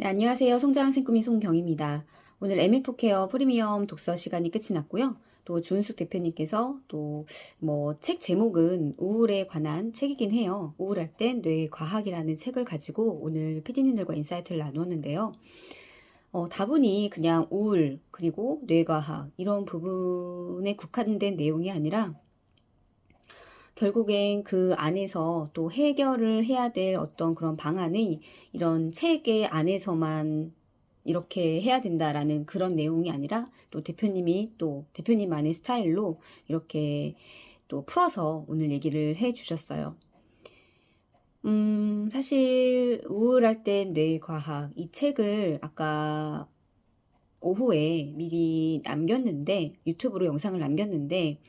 네, 안녕하세요. 성장생 꿈이 송경입니다. 오늘 MF4케어 프리미엄 독서 시간이 끝이 났고요. 또 주은숙 대표님께서 또 뭐 책 제목은 우울에 관한 책이긴 해요. 우울할 땐 뇌의 과학이라는 책을 가지고 오늘 PD님들과 인사이트를 나누었는데요. 다분히 그냥 우울 그리고 뇌과학 이런 부분에 국한된 내용이 아니라 결국엔 그 안에서 또 해결을 해야 될 어떤 그런 방안이 이런 책의 안에서만 이렇게 해야 된다라는 그런 내용이 아니라 또 대표님이 또 대표님만의 스타일로 이렇게 또 풀어서 오늘 얘기를 해 주셨어요. 사실 우울할 땐 뇌과학 이 책을 아까 오후에 미리 남겼는데 유튜브로 영상을 남겼는데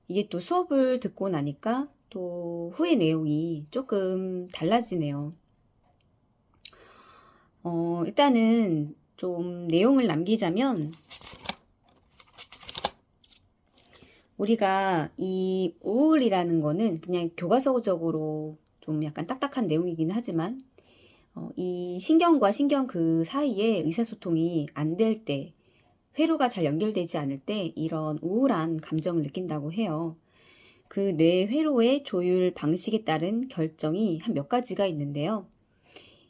이게 또 수업을 듣고 나니까 또 후의 내용이 조금 달라지네요. 일단은 좀 내용을 남기자면 우리가 이 우울이라는 거는 그냥 교과서적으로 좀 약간 딱딱한 내용이긴 하지만 이 신경과 신경 그 사이에 의사소통이 안 될 때, 회로가 잘 연결되지 않을 때 이런 우울한 감정을 느낀다고 해요. 그 뇌 회로의 조율 방식에 따른 결정이 한 몇 가지가 있는데요.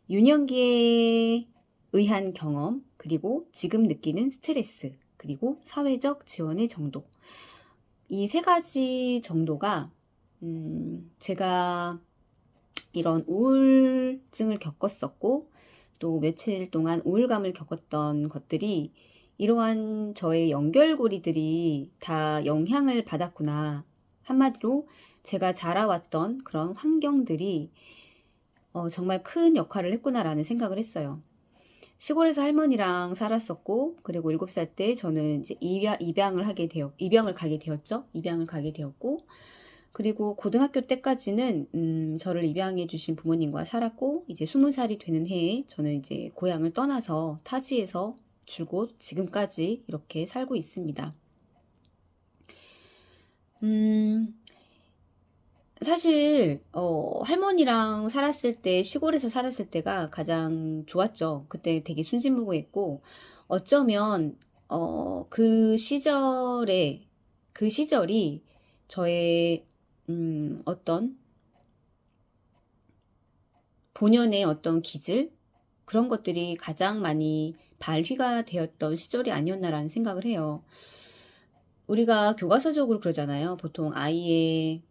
유년기에 의한 경험, 그리고 지금 느끼는 스트레스, 그리고 사회적 지원의 정도. 이 세 가지 정도가 제가 이런 우울증을 겪었었고 또 며칠 동안 우울감을 겪었던 것들이 이러한 저의 연결고리들이 다 영향을 받았구나. 한마디로 제가 자라왔던 그런 환경들이 정말 큰 역할을 했구나라는 생각을 했어요. 시골에서 할머니랑 살았었고, 그리고 7살 때 저는 이제 입양을 가게 되었죠. 입양을 가게 되었고, 그리고 고등학교 때까지는 저를 입양해 주신 부모님과 살았고, 이제 20살이 되는 해에 저는 이제 고향을 떠나서 타지에서 줄곧 지금까지 이렇게 살고 있습니다. 음, 사실 할머니랑 살았을 때 시골에서 살았을 때가 가장 좋았죠. 그때 되게 순진무구했고 어쩌면 그 시절이 저의 어떤 본연의 어떤 기질 그런 것들이 가장 많이 발휘가 되었던 시절이 아니었나라는 생각을 해요. 우리가 교과서적으로 그러잖아요. 보통 아이에게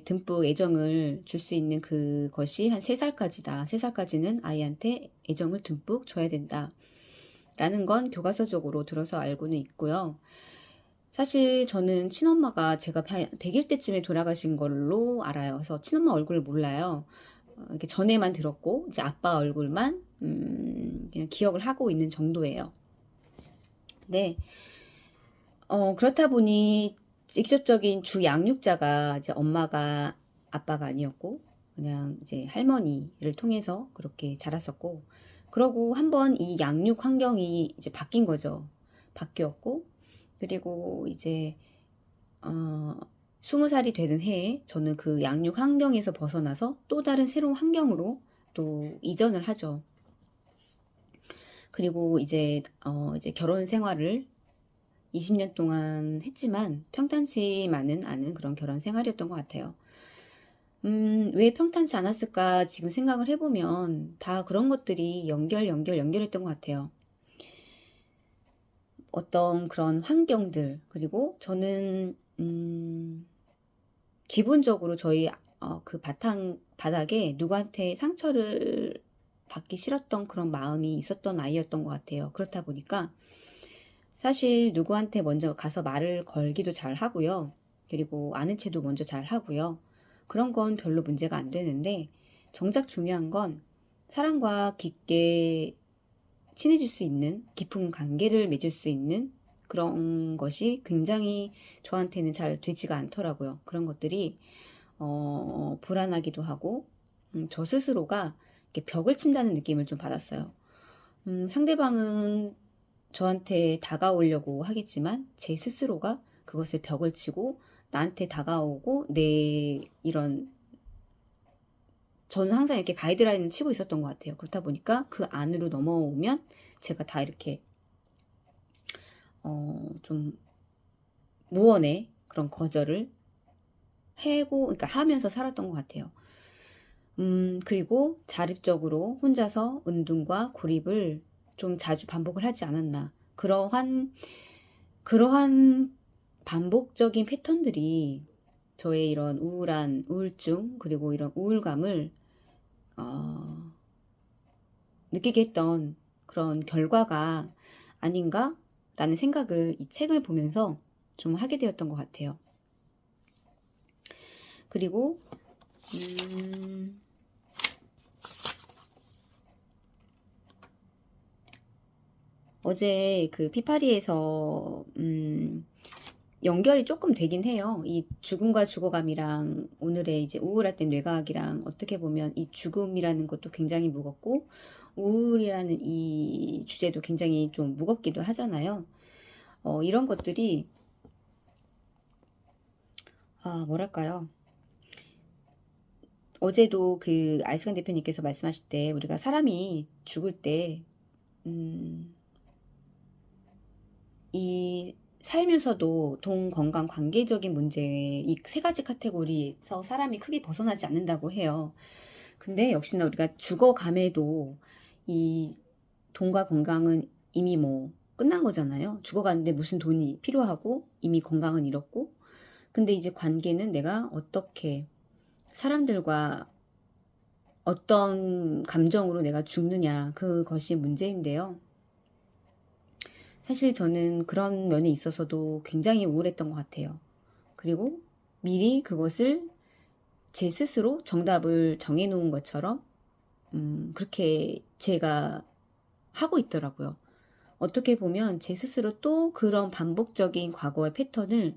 듬뿍 애정을 줄 수 있는 그것이 한 3살까지다. 3살까지는 아이한테 애정을 듬뿍 줘야 된다. 라는 건 교과서적으로 들어서 알고는 있고요. 사실 저는 친엄마가 제가 100일 때쯤에 돌아가신 걸로 알아요. 그래서 친엄마 얼굴을 몰라요. 이렇게 전에만 들었고 이제 아빠 얼굴만 그냥 기억을 하고 있는 정도예요. 네. 그렇다 보니 직접적인 주 양육자가 이제 엄마가 아빠가 아니었고 그냥 이제 할머니를 통해서 그렇게 자랐었고 그러고 한번 이 양육 환경이 이제 바뀐 거죠. 바뀌었고 그리고 이제 어 20살이 되는 해에 저는 그 양육 환경에서 벗어나서 또 다른 새로운 환경으로 또 이전을 하죠. 그리고 이제 결혼 생활을 20년 동안 했지만 평탄치만은 않은 그런 결혼 생활이었던 것 같아요. 왜 평탄치 않았을까 지금 생각을 해보면 다 그런 것들이 연결했던 것 같아요. 어떤 그런 환경들, 그리고 저는, 기본적으로 저희 그 바닥에 누구한테 상처를 받기 싫었던 그런 마음이 있었던 아이였던 것 같아요. 그렇다 보니까 사실 누구한테 먼저 가서 말을 걸기도 잘 하고요. 그리고 아는 체도 먼저 잘 하고요. 그런 건 별로 문제가 안 되는데 정작 중요한 건 사람과 깊게 친해질 수 있는 깊은 관계를 맺을 수 있는 그런 것이 굉장히 저한테는 잘 되지가 않더라고요. 그런 것들이 불안하기도 하고 저 스스로가 이렇게 벽을 친다는 느낌을 좀 받았어요. 상대방은 저한테 다가오려고 하겠지만 제 스스로가 그것을 벽을 치고 나한테 다가오고 내 이런 저는 항상 이렇게 가이드라인을 치고 있었던 것 같아요. 그렇다 보니까 그 안으로 넘어오면 제가 다 이렇게 좀 무언의 그런 거절을 그러니까 하면서 살았던 것 같아요. 그리고 자립적으로 혼자서 은둔과 고립을 좀 자주 반복을 하지 않았나. 그러한 반복적인 패턴들이 저의 이런 우울증, 그리고 이런 우울감을 느끼게 했던 그런 결과가 아닌가라는 생각을 이 책을 보면서 좀 하게 되었던 것 같아요. 그리고 어제 그 피파리에서 연결이 조금 되긴 해요. 이 죽음과 죽어감이랑 오늘의 이제 우울할 땐 뇌과학이랑 어떻게 보면 이 죽음이라는 것도 굉장히 무겁고 우울이라는 이 주제도 굉장히 좀 무겁기도 하잖아요. 이런 것들이 뭐랄까요? 어제도 그 아이스강 대표님께서 말씀하실 때 우리가 사람이 죽을 때 이 살면서도 돈, 건강, 관계적인 문제 이 세 가지 카테고리에서 사람이 크게 벗어나지 않는다고 해요. 근데 역시나 우리가 죽어감에도 이 돈과 건강은 이미 뭐 끝난 거잖아요. 죽어가는데 무슨 돈이 필요하고 이미 건강은 잃었고 근데 이제 관계는 내가 어떻게 사람들과 어떤 감정으로 내가 죽느냐 그것이 문제인데요. 사실 저는 그런 면에 있어서도 굉장히 우울했던 것 같아요. 그리고 미리 그것을 제 스스로 정답을 정해놓은 것처럼 그렇게 제가 하고 있더라고요. 어떻게 보면 제 스스로 또 그런 반복적인 과거의 패턴을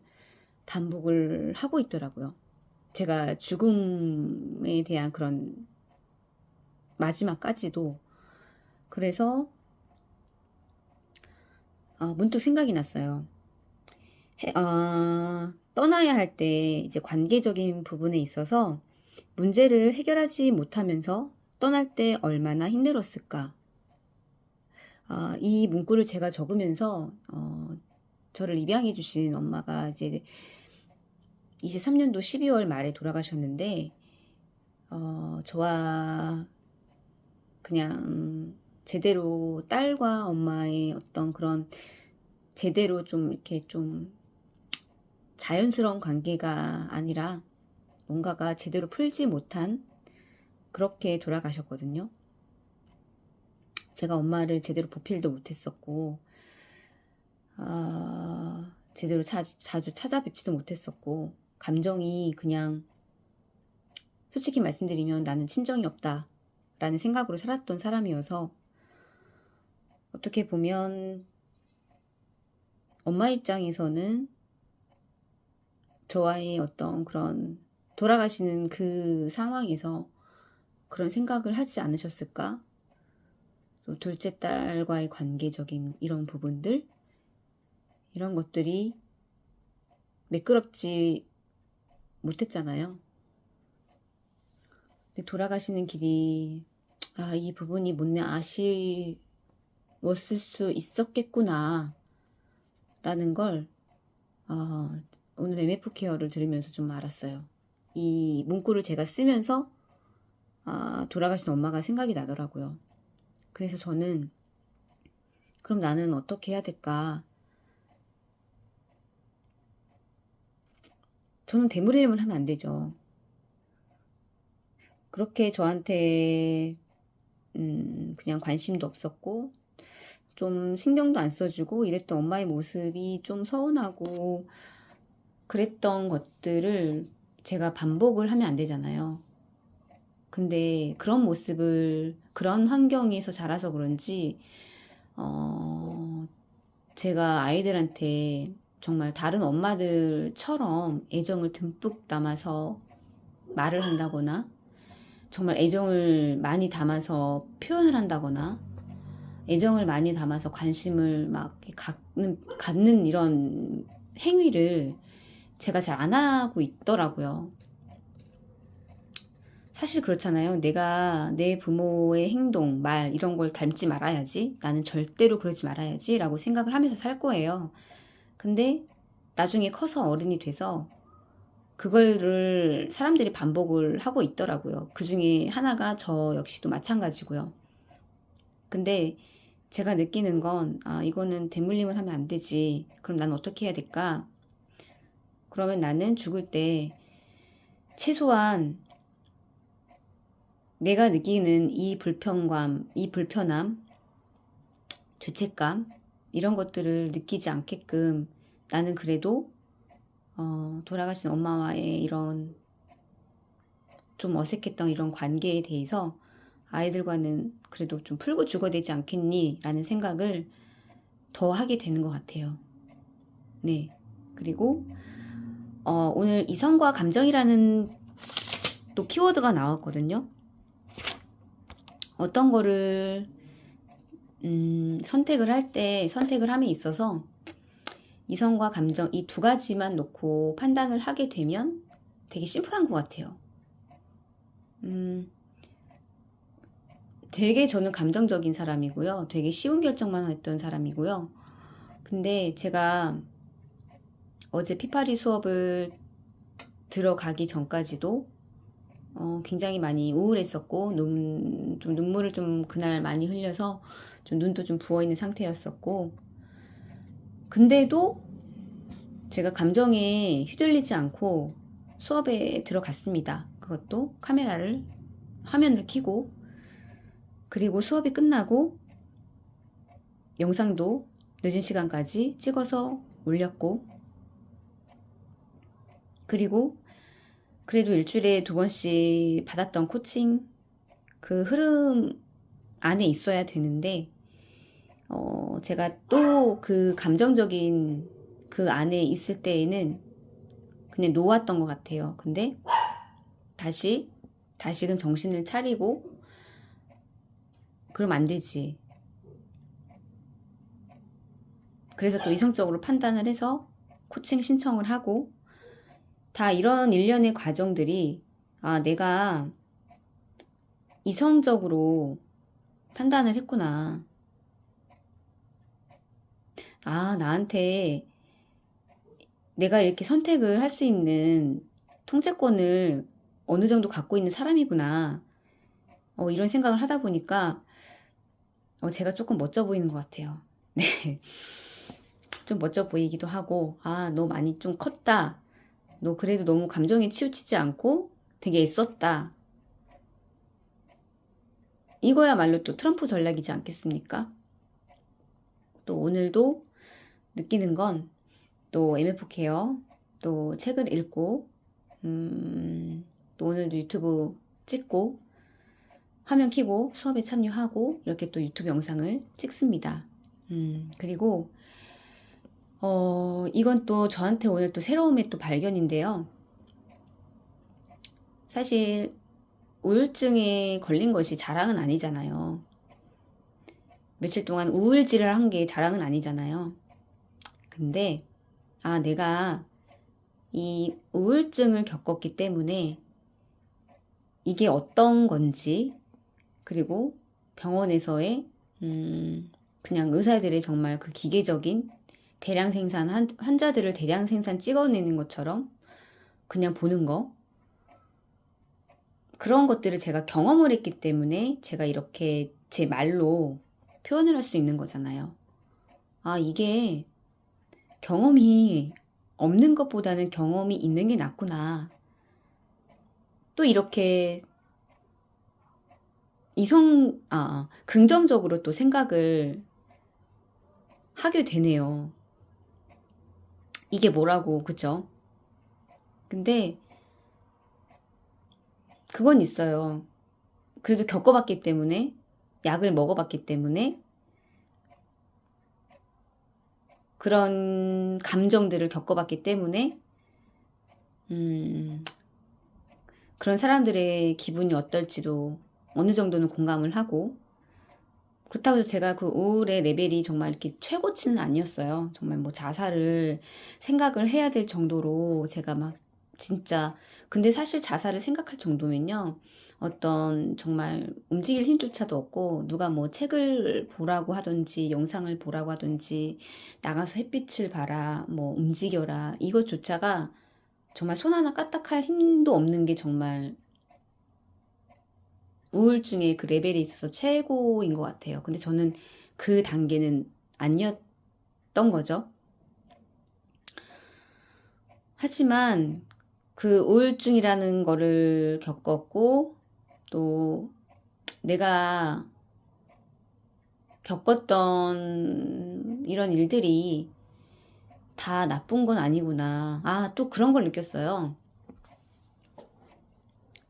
반복을 하고 있더라고요. 제가 죽음에 대한 그런 마지막까지도 그래서 문득 생각이 났어요. 떠나야 할 때 이제 관계적인 부분에 있어서 문제를 해결하지 못하면서 떠날 때 얼마나 힘들었을까. 이 문구를 제가 적으면서 저를 입양해 주신 엄마가 이제 23년도 12월 말에 돌아가셨는데 저와 그냥 제대로 딸과 엄마의 어떤 그런 제대로 좀 이렇게 좀 자연스러운 관계가 아니라 뭔가가 제대로 풀지 못한 그렇게 돌아가셨거든요. 제가 엄마를 제대로 보필도 못했었고 제대로 자주 찾아뵙지도 못했었고 감정이 그냥 솔직히 말씀드리면 나는 친정이 없다 라는 생각으로 살았던 사람이어서 어떻게 보면 엄마 입장에서는 저와의 어떤 그런 돌아가시는 그 상황에서 그런 생각을 하지 않으셨을까? 또 둘째 딸과의 관계적인 이런 부분들 이런 것들이 매끄럽지 못했잖아요. 근데 돌아가시는 길이 이 부분이 못내 아쉬웠을 수 있었겠구나 라는 걸 오늘 MF 케어를 들으면서 좀 알았어요. 이 문구를 제가 쓰면서 돌아가신 엄마가 생각이 나더라고요. 그래서 저는 그럼 나는 어떻게 해야 될까? 저는 대물림을 하면 안 되죠. 그렇게 저한테 그냥 관심도 없었고 좀 신경도 안 써주고 이랬던 엄마의 모습이 좀 서운하고 그랬던 것들을 제가 반복을 하면 안 되잖아요. 근데 그런 모습을 그런 환경에서 자라서 그런지 제가 아이들한테 정말 다른 엄마들처럼 애정을 듬뿍 담아서 말을 한다거나 정말 애정을 많이 담아서 표현을 한다거나 애정을 많이 담아서 관심을 막 갖는 이런 행위를 제가 잘 안 하고 있더라고요. 사실 그렇잖아요. 내가 내 부모의 행동, 말 이런 걸 닮지 말아야지. 나는 절대로 그러지 말아야지 라고 생각을 하면서 살 거예요. 근데 나중에 커서 어른이 돼서 그거를 사람들이 반복을 하고 있더라고요. 그 중에 하나가 저 역시도 마찬가지고요. 근데 제가 느끼는 건, 아, 이거는 대물림을 하면 안 되지. 그럼 난 어떻게 해야 될까? 그러면 나는 죽을 때 최소한 내가 느끼는 이 불편감, 이 불편함, 죄책감, 이런 것들을 느끼지 않게끔 나는 그래도 돌아가신 엄마와의 이런 좀 어색했던 이런 관계에 대해서 아이들과는 그래도 좀 풀고 죽어야 되지 않겠니? 라는 생각을 더 하게 되는 것 같아요. 네. 그리고 오늘 이성과 감정이라는 또 키워드가 나왔거든요. 어떤 거를 선택을 할 때 선택을 함에 있어서 이성과 감정 이 두 가지만 놓고 판단을 하게 되면 되게 심플한 것 같아요. 되게 저는 감정적인 사람이고요. 되게 쉬운 결정만 했던 사람이고요. 근데 제가 어제 피파리 수업을 들어가기 전까지도 굉장히 많이 우울했었고 좀 눈물을 좀 그날 많이 흘려서 좀 눈도 좀 부어있는 상태였었고, 근데도 제가 감정에 휘둘리지 않고 수업에 들어갔습니다. 그것도 화면을 켜고, 그리고 수업이 끝나고 영상도 늦은 시간까지 찍어서 올렸고, 그리고 그래도 일주일에 2번씩 받았던 코칭 그 흐름 안에 있어야 되는데 제가 또 그 감정적인 그 안에 있을 때에는 그냥 놓았던 것 같아요. 근데 다시금 정신을 차리고, 그럼 안 되지. 그래서 또 이성적으로 판단을 해서 코칭 신청을 하고, 다 이런 일련의 과정들이, 아, 내가 이성적으로 판단을 했구나. 아, 나한테 내가 이렇게 선택을 할 수 있는 통제권을 어느 정도 갖고 있는 사람이구나. 이런 생각을 하다 보니까 제가 조금 멋져 보이는 것 같아요. 네. 좀 멋져 보이기도 하고, 아, 너 많이 좀 컸다. 너 그래도 너무 감정에 치우치지 않고 되게 애썼다. 이거야말로 또 트럼프 전략이지 않겠습니까? 또 오늘도 느끼는 건 또 MF 케어, 또 책을 읽고, 또 오늘도 유튜브 찍고, 화면 켜고 수업에 참여하고, 이렇게 또 유튜브 영상을 찍습니다. 그리고 이건 또 저한테 오늘 또 새로움의 또 발견인데요. 사실 우울증에 걸린 것이 자랑은 아니잖아요. 며칠 동안 우울질을 한 게 자랑은 아니잖아요. 근데 내가 이 우울증을 겪었기 때문에 이게 어떤 건지, 그리고 병원에서의 그냥 의사들의 정말 그 기계적인 대량 생산, 환자들을 대량 생산 찍어내는 것처럼 그냥 보는 거, 그런 것들을 제가 경험을 했기 때문에 제가 이렇게 제 말로 표현을 할 수 있는 거잖아요. 아, 이게 경험이 없는 것보다는 경험이 있는 게 낫구나. 또 이렇게 긍정적으로 또 생각을 하게 되네요. 이게 뭐라고, 그쵸? 근데 그건 있어요. 그래도 겪어봤기 때문에, 약을 먹어봤기 때문에, 그런 감정들을 겪어봤기 때문에, 그런 사람들의 기분이 어떨지도 어느 정도는 공감을 하고, 그렇다고 해서 제가 그 우울의 레벨이 정말 이렇게 최고치는 아니었어요. 정말 뭐 자살을 생각을 해야 될 정도로 제가 막 진짜, 근데 사실 자살을 생각할 정도면요, 어떤 정말 움직일 힘조차도 없고, 누가 뭐 책을 보라고 하든지 영상을 보라고 하든지 나가서 햇빛을 봐라, 뭐 움직여라, 이것조차가 정말 손 하나 까딱할 힘도 없는 게 정말 우울증의 그 레벨에 있어서 최고인 것 같아요. 근데 저는 그 단계는 아니었던 거죠. 하지만 그 우울증이라는 거를 겪었고, 또 내가 겪었던 이런 일들이 다 나쁜 건 아니구나. 아, 또 그런 걸 느꼈어요.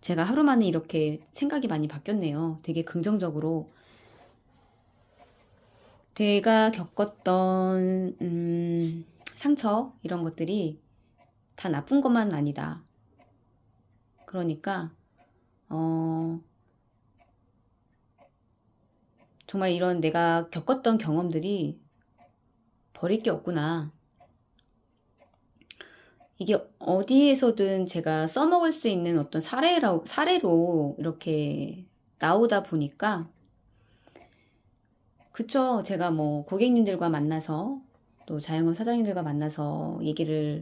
제가 하루 만에 이렇게 생각이 많이 바뀌었네요. 되게 긍정적으로. 제가 겪었던 상처 이런 것들이 다 나쁜 것만 아니다. 그러니까 정말 이런 내가 겪었던 경험들이 버릴 게 없구나. 이게 어디에서든 제가 써먹을 수 있는 어떤 사례로 이렇게 나오다 보니까, 그쵸. 제가 뭐 고객님들과 만나서 또 자영업 사장님들과 만나서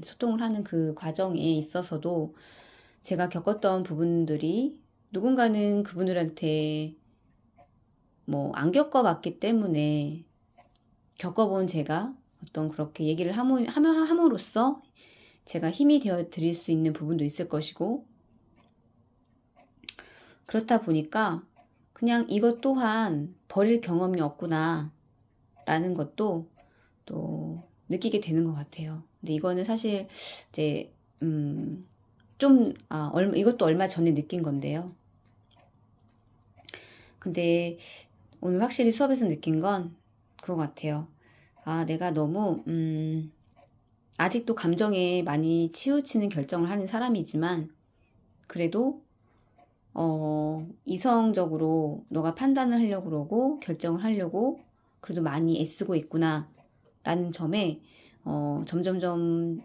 소통을 하는 그 과정에 있어서도 제가 겪었던 부분들이 누군가는 그분들한테 뭐 안 겪어봤기 때문에 겪어본 제가 어떤 그렇게 얘기를 함으로써 제가 힘이 되어 드릴 수 있는 부분도 있을 것이고, 그렇다 보니까 그냥 이것 또한 버릴 경험이 없구나 라는 것도 또 느끼게 되는 것 같아요. 근데 이거는 사실 이제 이것도 얼마 전에 느낀 건데요. 근데 오늘 확실히 수업에서 느낀 건 그거 같아요. 아, 내가 너무 아직도 감정에 많이 치우치는 결정을 하는 사람이지만, 그래도 이성적으로 너가 판단을 하려고 그러고 결정을 하려고 그래도 많이 애쓰고 있구나 라는 점에 점점점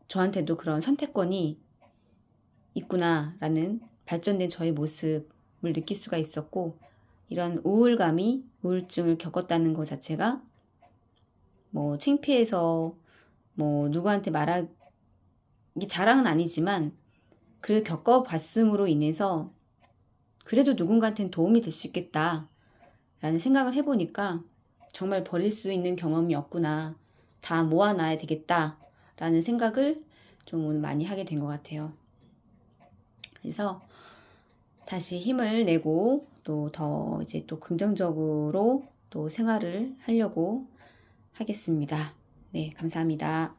저한테도 그런 선택권이 있구나 라는 발전된 저의 모습을 느낄 수가 있었고, 이런 우울증을 겪었다는 것 자체가 뭐 창피해서 뭐 누구한테 말하기 자랑은 아니지만, 그를 겪어봤음으로 인해서 그래도 누군가한테는 도움이 될 수 있겠다 라는 생각을 해보니까 정말 버릴 수 있는 경험이 없구나, 다 모아놔야 되겠다 라는 생각을 좀 오늘 많이 하게 된 것 같아요. 그래서 다시 힘을 내고 또 더 이제 또 긍정적으로 또 생활을 하려고 하겠습니다. 네, 감사합니다.